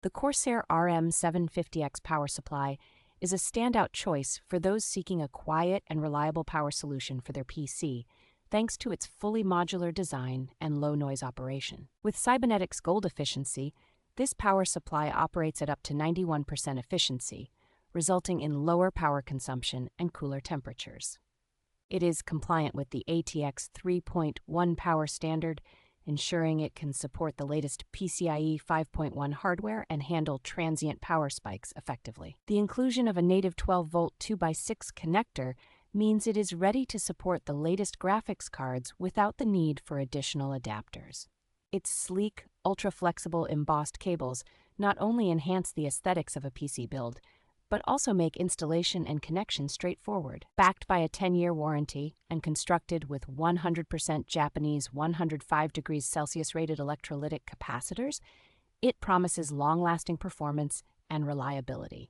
The CORSAIR RM750x Power Supply is a standout choice for those seeking a quiet and reliable power solution for their PC, thanks to its fully modular design and low-noise operation. With Cybenetics Gold efficiency, this power supply operates at up to 91% efficiency, resulting in lower power consumption and cooler temperatures. It is compliant with the ATX 3.1 power standard, ensuring it can support the latest PCIe 5.1 hardware and handle transient power spikes effectively. The inclusion of a native 12-volt 2x6 connector means it is ready to support the latest graphics cards without the need for additional adapters. Its sleek, ultra-flexible embossed cables not only enhance the aesthetics of a PC build, but also make installation and connection straightforward. Backed by a 10-year warranty and constructed with 100% Japanese 105 degrees Celsius rated electrolytic capacitors, it promises long-lasting performance and reliability.